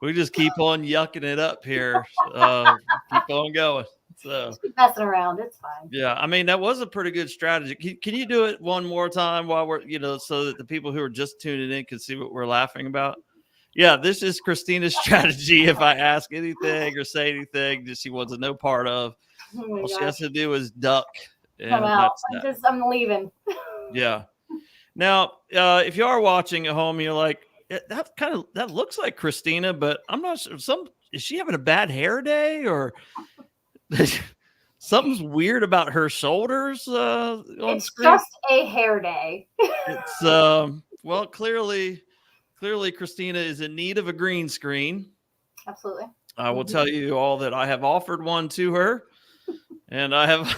we just keep on yucking it up here. Keep on going. So Just keep messing around. It's fine. yeah, I mean that was a pretty good strategy. Can you do it one more time while we're so that the people who are just tuning in can see what we're laughing about? Yeah, this is Christina's strategy. If I ask anything or say anything that she wants no part of, Oh my all she has gosh. to do is duck, I'm and out. that's that. I'm leaving. Yeah. Now, if you are watching at home, you're like, that looks like Christina, but I'm not sure. Is she having a bad hair day or something's weird about her shoulders on It's screen? just a hair day. It's well, clearly Christina is in need of a green screen. Absolutely. I will Mhm. tell you all that I have offered one to her, and I have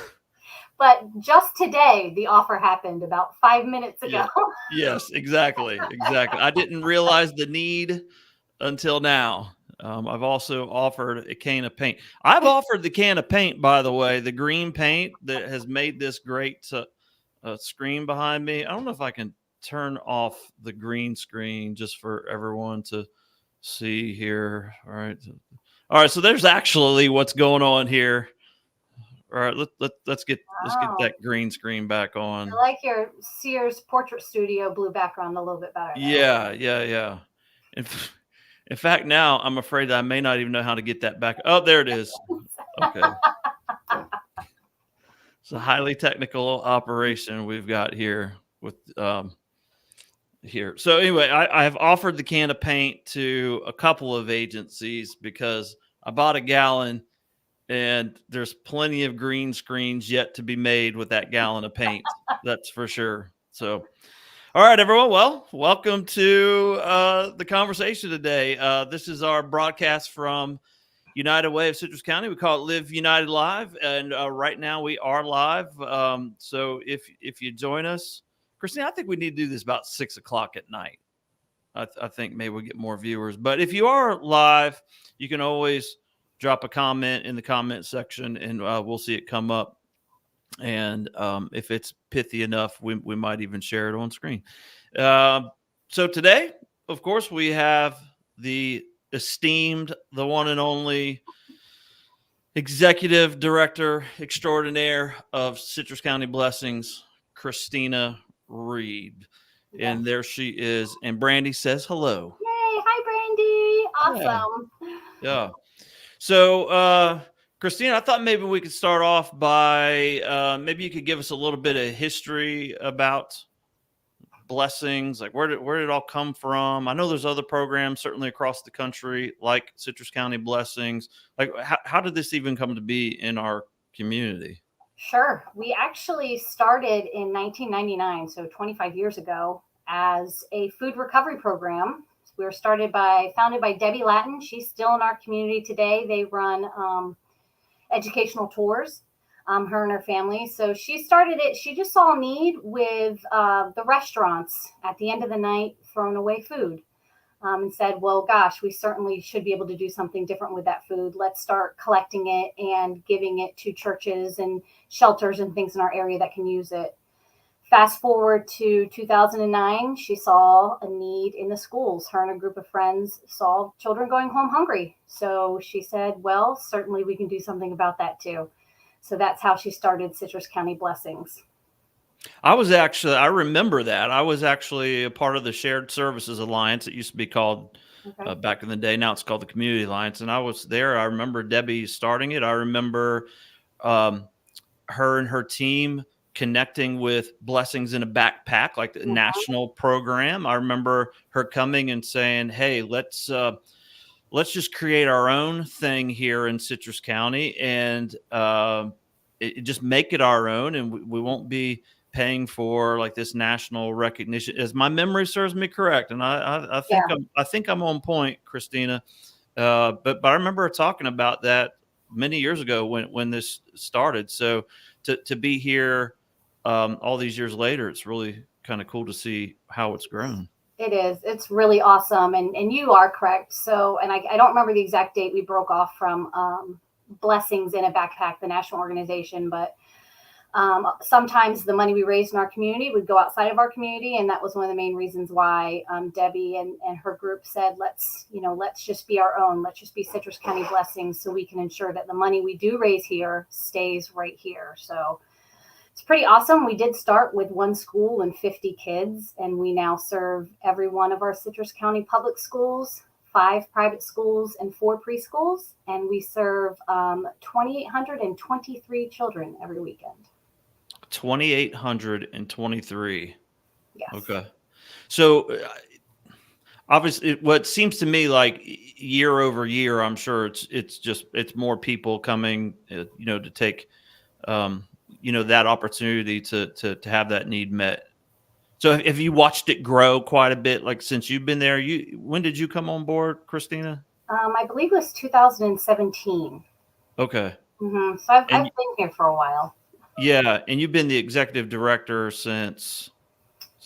But just today, the offer happened about 5 minutes yeah, ago. yes, exactly. I didn't realize the need until now. I've also offered a can of paint. I've offered the can of paint, by the way, the green paint that has made this great screen behind me. I don't know if I can turn off the green screen just for everyone to see here. All right. So there's actually what's going on here. All right, let's get Wow. that green screen back I on. like your Sears portrait studio blue background a little bit better, though. Yeah. In, in fact, now I'm afraid I may not even know how to get that back. Oh, there it is. Okay. It's a highly technical operation we've got here with here. So anyway, I have offered the can of paint to a couple of agencies because I bought a gallon and there's plenty of green screens yet to be made with that gallon of paint. That's for sure. So all right, everyone. Well, welcome to the conversation today. This is our broadcast from United Way of Citrus County. We call it Live United Live, and right now we are live. So if you join us, Christine, I think we need to do this about 6 o'clock at night. I think maybe we'll get more viewers. But if you are live, you can always drop a comment in the comment section, and we'll see it come up. And if it's pithy enough, we might even share it on screen. Um, so today, of course, we have the esteemed, the one and only executive director extraordinaire of Citrus County Blessings, Christina Reed. Yes. And there she is. And Brandy says hello. Yay. Hi, Brandy. Yeah. Awesome. Yeah. So, Christina, I thought maybe we could start off by maybe you could give us a little bit of history about Blessings. Like, where did it all come from? I know there's other programs certainly across the country, like Citrus County Blessings. Like, how did this even come to be in our community? Sure. We actually started in 1999, so 25 years ago, as a food recovery program. We were founded by Debbie Latin. She's still in our community today. They run educational tours, her and her family. So she started it. She just saw a need with the restaurants at the end of the night throwing away food. And said, well, gosh, we certainly should be able to do something different with that food. Let's start collecting it and giving it to churches and shelters and things in our area that can use it. Fast forward to 2009, she saw a need in the schools. Her and a group of friends saw children going home hungry. So she said, well, certainly we can do something about that too. So that's how she started Citrus County Blessings. I remember that. I was actually a part of the Shared Services Alliance. It used to be called Okay. back in the day. Now it's called the Community Alliance. And I was there. I remember Debbie starting it. I remember um, her and her team connecting with Blessings in a Backpack, like the Uh-huh. national program. I remember her coming and saying, "Hey, let's just create our own thing here in Citrus County and just make it our own, and we won't be paying for like this national recognition." As my memory serves me correct, and I think Yeah, I'm on point, Christina. But I remember her talking about that many years ago when this started. So to be here all these years later, it's really kind of cool to see how it's grown. it is. It's really awesome. And you are correct. So, and I don't remember the exact date we broke off from Blessings in a Backpack, the national organization, but Sometimes the money we raised in our community would go outside of our community, and that was one of the main reasons why Debbie and her group said, let's just be our own. Let's just be Citrus County Blessings, so we can ensure that the money we do raise here stays right here. So it's pretty awesome. We did start with one school and 50 kids, and we now serve every one of our Citrus County public schools, 5 private schools, and 4 preschools, and we serve 2,823 children every weekend. 2,823. Yes. Okay. So obviously, what seems to me like year over year, I'm sure it's more people coming, to take, that opportunity to have that need met. So have you watched it grow quite a bit, like since you've been there? When did you come on board, Christina? I believe it was 2017. Okay. So I've been here for a while. Yeah, and you've been the executive director since.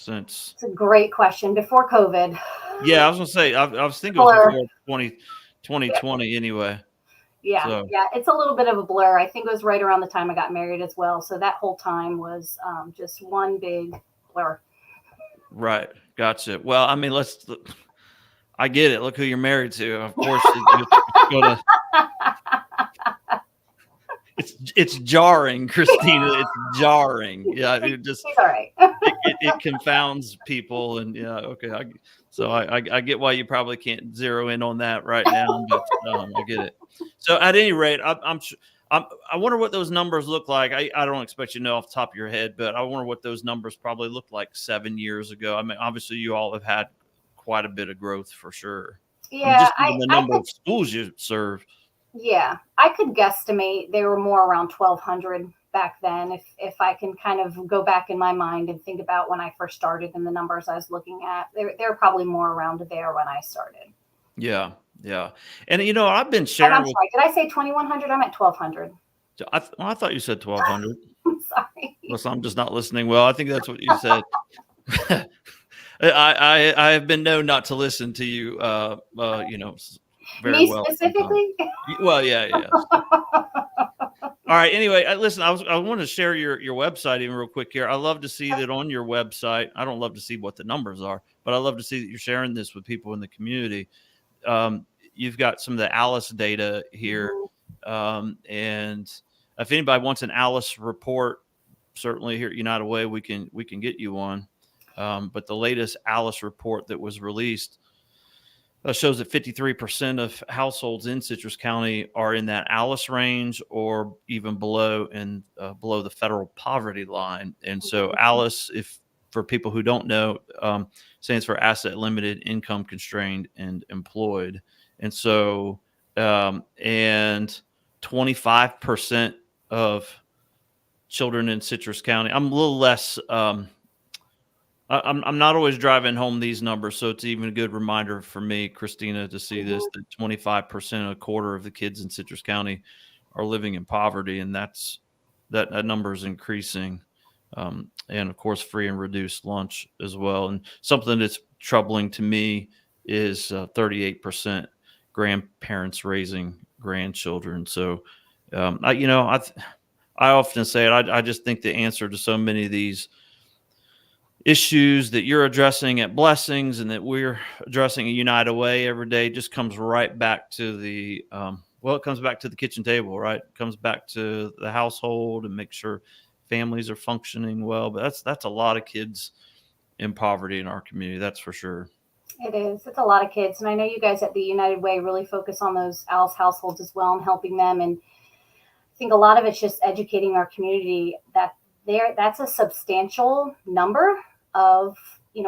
It's a great question. Before COVID. Yeah, I was gonna say I was thinking it was before 2020 anyway. Yeah, so. Yeah, it's a little bit of a blur. I think it was right around the time I got married as well. So that whole time was just one big blur. Right, gotcha. Well, I mean, I get it. Look who you're married to. Of course, it's jarring, Christina. It's jarring. Yeah, it just He's all right. it confounds people, and yeah, okay. I get why you probably can't zero in on that right now, but I get it. So at any rate, I wonder what those numbers look like. I don't expect you to know off the top of your head, but I wonder what those numbers probably looked like 7 years ago. I mean, obviously, you all have had quite a bit of growth for sure. Yeah, just the number of schools you serve. Yeah, I could guesstimate they were more around 1,200 back then. If I can kind of go back in my mind and think about when I first started and the numbers I was looking at, they're probably more around there when I started. Yeah. And I've been sharing. I'm sorry, did I say 2,100? I meant 1,200. I thought you said 1,200. I'm sorry. Well, I'm just not listening well. I think that's what you said. I have been known not to listen to you. Very Me well. Specifically? Well, yeah. All right. Anyway, listen, I want to share your website even real quick here. I love to see that on your website. I don't love to see what the numbers are, but I love to see that you're sharing this with people in the community. You've got some of the ALICE data here. And if anybody wants an ALICE report, certainly here at United Way, we can get you one. But the latest ALICE report that was released shows that 53% of households in Citrus County are in that ALICE range or even below below the federal poverty line. And so ALICE, for people who don't know, stands for Asset Limited, Income Constrained, and Employed. And so, and 25% of children in Citrus County. I'm a little less. I'm not always driving home these numbers, so it's even a good reminder for me, Christina, to see this, that 25%, a quarter of the kids in Citrus County are living in poverty, and that number is increasing. And of course, free and reduced lunch as well. And something that's troubling to me is 38% grandparents raising grandchildren. So, I often say it. I just think the answer to so many of these issues that you're addressing at Blessings and that we're addressing at United Way every day just comes right back to it comes back to the kitchen table, right? It comes back to the household and make sure families are functioning well. But that's a lot of kids in poverty in our community. That's for sure. It is. It's a lot of kids. And I know you guys at the United Way really focus on those ALICE households as well and helping them. And I think a lot of it's just educating our community that that's a substantial number of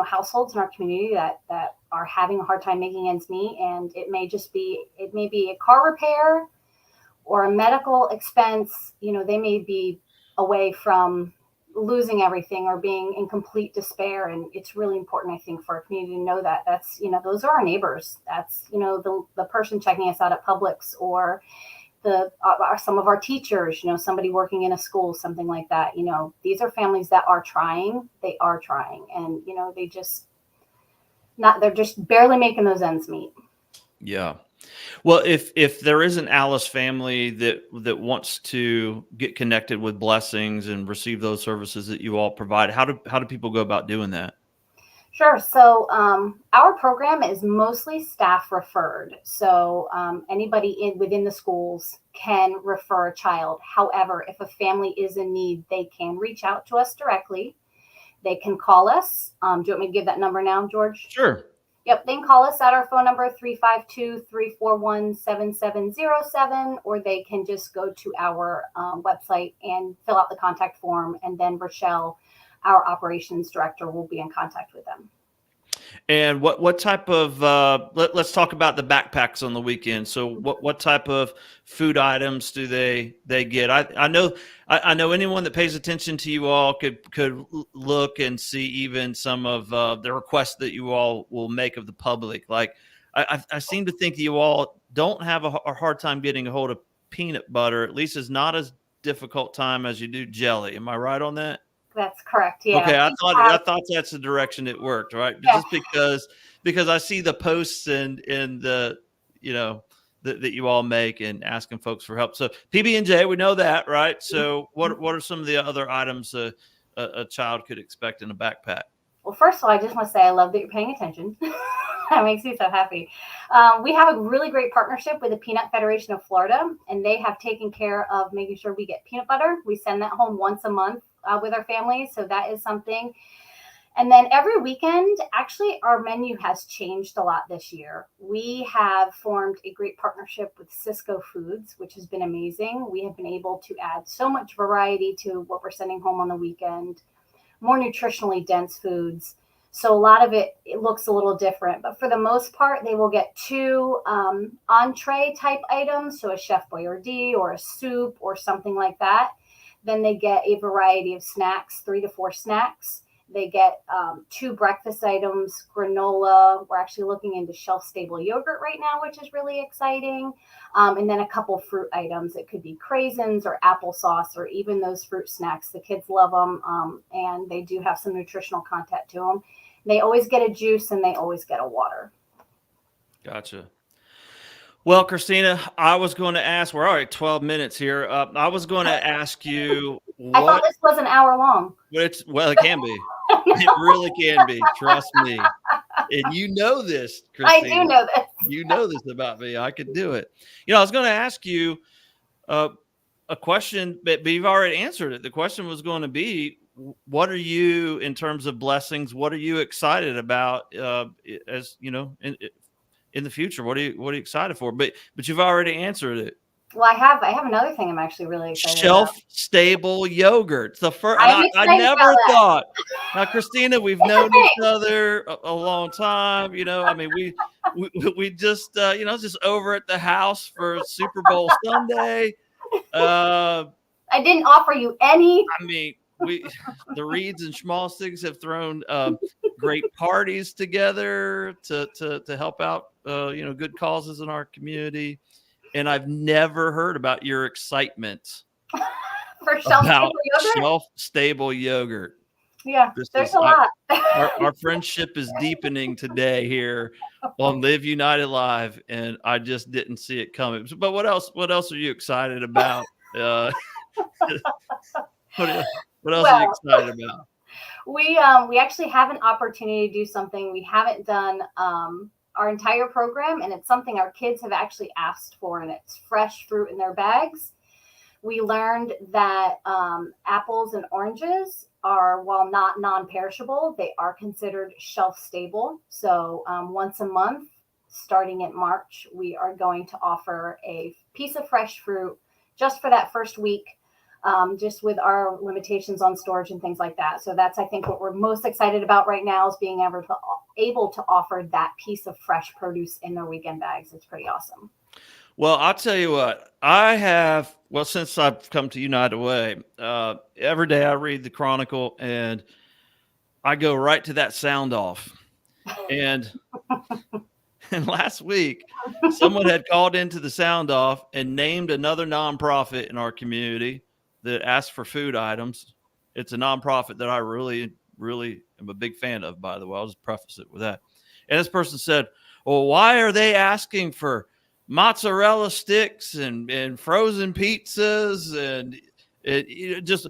households in our community that are having a hard time making ends meet, and it may be a car repair or a medical expense. They may be away from losing everything or being in complete despair, and it's really important, I think, for our community to know that that's those are our neighbors. That's the person checking us out at Publix, or some of our teachers, somebody working in a school, something like that. These are families that are trying. They are trying, and they're just barely making those ends meet. Yeah. Well, if there is an Alice family that wants to get connected with Blessings and receive those services that you all provide, how do people go about doing that? Sure. So our program is mostly staff referred. So anybody within the schools can refer a child. However, if a family is in need, they can reach out to us directly. They can call us. Do you want me to give that number now, George? Sure. Yep, they can call us at our phone number 352-341-7707, or they can just go to our website and fill out the contact form, and then Rochelle, our operations director, will be in contact with them. And what type of let's talk about the backpacks on the weekend. So what type of food items do they get? I know anyone that pays attention to you all could look and see even some of the requests that you all will make of the public. Like I seem to think that you all don't have a hard time getting a hold of peanut butter. At least it's not as difficult time as you do jelly. Am I right on that? That's correct. Yeah. Okay, I thought that's the direction it worked, right? Yeah. Just because I see the posts and the that you all make and asking folks for help. So PB&J, we know that, right? So what are some of the other items a child could expect in a backpack? Well, first of all, I just want to say I love that you're paying attention. That makes me so happy. We have a really great partnership with the Peanut Federation of Florida, and they have taken care of making sure we get peanut butter. We send that home once a month with our families, so that is something. And then every weekend, actually, our menu has changed a lot this year. We have formed a great partnership with Cisco Foods, which has been amazing. We have been able to add so much variety to what we're sending home on the weekend, more nutritionally dense foods. So a lot of it looks a little different, but for the most part, they will get 2 entree type items, so a Chef Boyardee or a soup or something like that. Then they get a variety of snacks, 3 to 4 snacks. They get 2 breakfast items, granola. We're actually looking into shelf-stable yogurt right now, which is really exciting. And then a couple fruit items. It could be craisins or applesauce or even those fruit snacks. The kids love them, and they do have some nutritional content to them. They always get a juice, and they always get a water. Gotcha. Well, Christina, I was going to ask, we're already 12 minutes here. I was going to ask you I thought this was an hour long. Well, it can be. It really can be. Trust me. And you know this, Christina. I do know this. You know this about me. I could do it. I was going to ask you a question, but you've already answered it. The question was going to be, what are you, in terms of Blessings, what are you excited about as, in the future? What are you excited for? But you've already answered it. Well, I have another thing I'm actually really excited about. Shelf-stable yogurt. It's the first. I never thought. Now, Christina, we've known each other a long time. I mean, we just just over at the house for Super Bowl Sunday. I didn't offer you any. I mean, the Reeds and Schmalstigs have thrown great parties together to help out good causes in our community. And I've never heard about your excitement for shelf-stable yogurt. Yeah, there's a lot. Our friendship is deepening today here on Live United Live, and I just didn't see it coming. But what else are you excited about? What else are you excited about? We actually have an opportunity to do something we haven't done our entire program, and it's something our kids have actually asked for, and it's fresh fruit in their bags. We learned that apples and oranges are, while not non-perishable, they are considered shelf-stable. So once a month, starting in March, we are going to offer a piece of fresh fruit just for that first week, just with our limitations on storage and things like that. So that's, I think, what we're most excited about right now, is being able to offer that piece of fresh produce in their weekend bags. It's pretty awesome. Well, I'll tell you what, since I've come to United Way, every day I read the Chronicle and I go right to that sound off. And last week, someone had called into the sound off and named another nonprofit in our community that asked for food items. It's a nonprofit that I really, really am a big fan of, by the way. I'll just preface it with that. And this person said, well, why are they asking for mozzarella sticks and frozen pizzas, and it just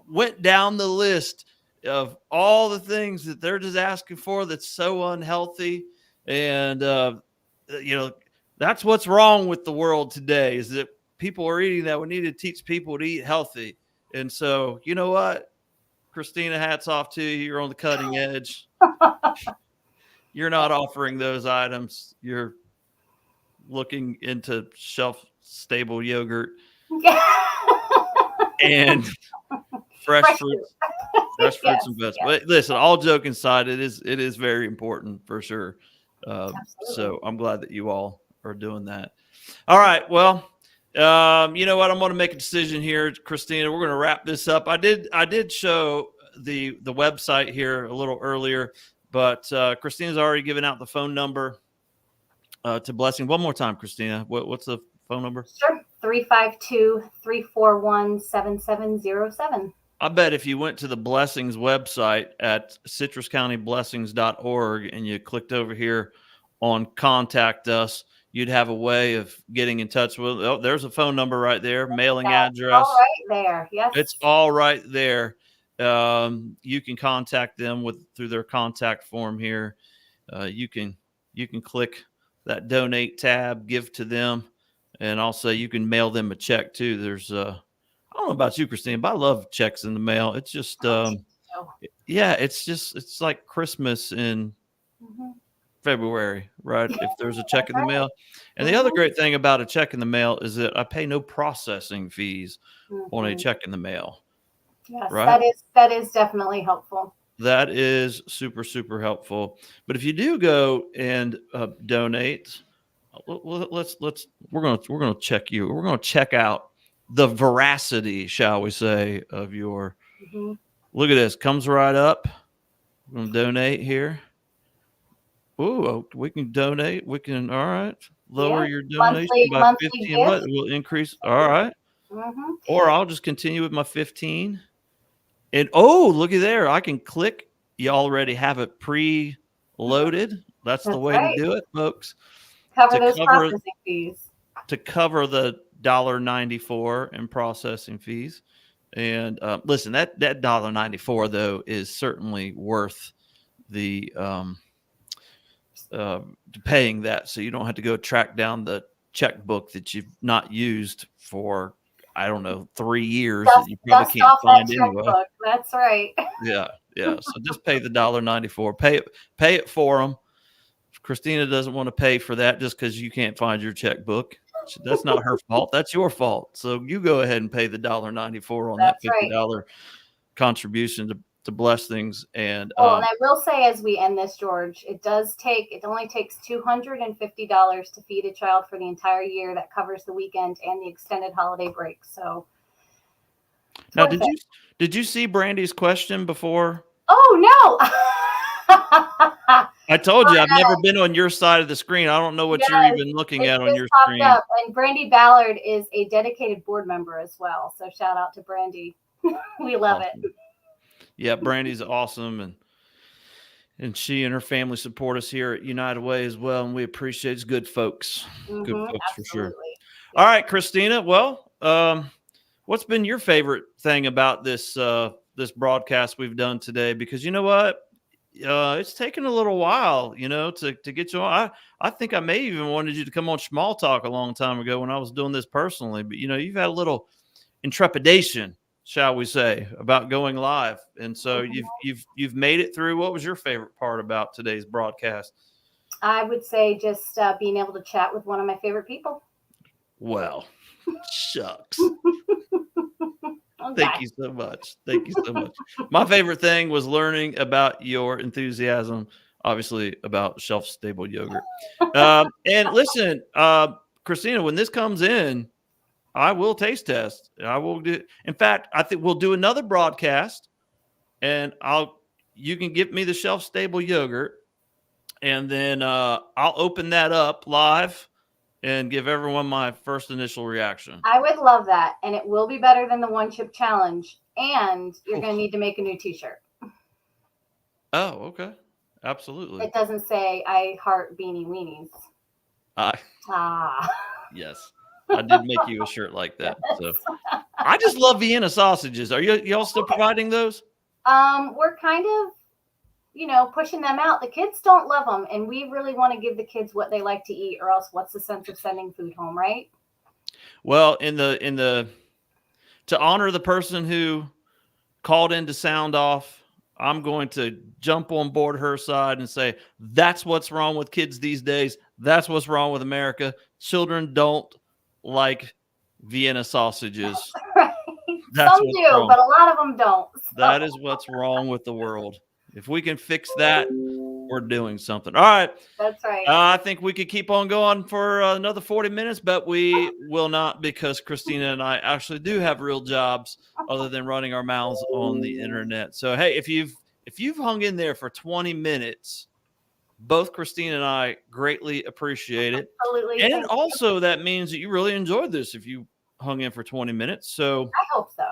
went down the list of all the things that they're just asking for that's so unhealthy. And you know, that's what's wrong with the world today, is that people are eating that. We need to teach people to eat healthy. And so, you know what, Christina, hats off to you. You're on the cutting edge. You're not offering those items. You're looking into shelf stable yogurt and fresh Fresh fruits, fruit. fresh fruits Yes, and vegetables. yes, But listen, all joking aside, it is very important for sure. absolutely. So I'm glad that you all are doing that. All right. Well, you know what? I'm going to make a decision here, Christina. We're going to wrap this up. I did show the website here a little earlier, but Christina's already given out the phone number to Blessing. One more time, Christina. What's the phone number? Sure. 352-341-7707. I bet if you went to the Blessings website at citruscountyblessings.org and you clicked over here on contact us, you'd have a way of getting in touch with. Oh, there's a phone number right there, mailing That's address. all right there. Yes. It's all right there. You can contact them through their contact form here. You can click that donate tab, give to them, and also you can mail them a check too. There's I don't know about you, Christine, but I love checks in the mail. It's just yeah, it's like Christmas in February, right? If there's a check in the mail. And the other great thing about a check in the mail is that I pay no processing fees on a check in the mail. Yes, right? that is definitely helpful. That is super, super helpful. But if you do go and donate, we're gonna check you. We're gonna check out the veracity, shall we say, of your. Look at this. Comes right up. We're gonna donate here. Ooh, we can donate. We can. All right. Lower your donation by monthly 15. What will increase? All right. Or I'll just continue with my 15. And look at there. I can click. You already have it pre-loaded. That's the way to do it, folks. Cover those processing fees. To cover the $1.94 in processing fees. And listen, that $1.94 though is certainly worth the paying that, so you don't have to go track down the checkbook that you've not used for, I don't know, 3 years that you probably can't find anyway. That's right. Yeah. So just pay the $1.94. Pay it for them. Christina doesn't want to pay for that just because you can't find your checkbook. That's not her fault. That's your fault. So you go ahead and pay the $1.94 on that $50 contribution to Blessings. And and I will say, as we end this, George, it only takes $250 to feed a child for the entire year. That covers the weekend and the extended holiday break. So now, did you see Brandy's question before? Oh no. I told you I've never been on your side of the screen. I don't know what you're even looking at on your screen. Up. And Brandy Ballard is a dedicated board member as well. So shout out to Brandy. We love it. Yeah, Brandy's awesome, and she and her family support us here at United Way as well, and we appreciate it's good folks. Good folks for sure. All right, Christina. Well, what's been your favorite thing about this this broadcast we've done today? Because you know what? It's taken a little while, to get you on. I think I may even wanted you to come on Schmall Talk a long time ago when I was doing this personally, but you've had a little intrepidation, shall we say, about going live, and so you've made it through. What was your favorite part about today's broadcast? I would say just being able to chat with one of my favorite people. Well, shucks. Thank you so much. Thank you so much. My favorite thing was learning about your enthusiasm, obviously, about shelf-stable yogurt. And listen, Christina, when this comes in, I will taste test. I will do. In fact, I think we'll do another broadcast, and you can give me the shelf-stable yogurt, and then I'll open that up live and give everyone my first initial reaction. I would love that. And it will be better than the one chip challenge. And you're going to need to make a new t-shirt. Oh, okay. Absolutely. It doesn't say I heart beanie weenies. Ah. Yes, I did make you a shirt like that. So I just love Vienna sausages. Are y'all still providing those? We're kind of, pushing them out. The kids don't love them, and we really want to give the kids what they like to eat, or else what's the sense of sending food home, right? Well, to honor the person who called in to sound off, I'm going to jump on board her side and say that's what's wrong with kids these days. That's what's wrong with America. Children don't like Vienna sausages. Right. That's Some what's do, wrong. but a lot of them don't. That is what's wrong with the world. If we can fix that, we're doing something. All right. That's right. I think we could keep on going for another 40 minutes, but we will not, because Christina and I actually do have real jobs other than running our mouths on the internet. So, hey, if you've hung in there for 20 minutes, both Christina and I greatly appreciate it. Absolutely. And Thank you. also that means that you really enjoyed this if you hung in for 20 minutes. So I hope so.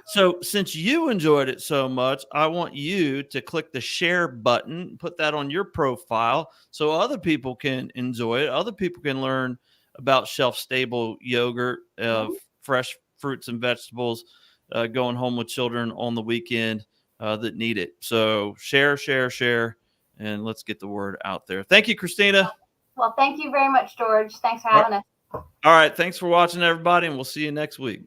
so since you enjoyed it so much, I want you to click the share button, put that on your profile so other people can enjoy it. Other people can learn about shelf-stable yogurt, fresh fruits and vegetables, going home with children on the weekend that need it. So share, share, share, and let's get the word out there. Thank you, Christina. Well, thank you very much, George. Thanks for having us. All right. Thanks for watching, everybody, and we'll see you next week.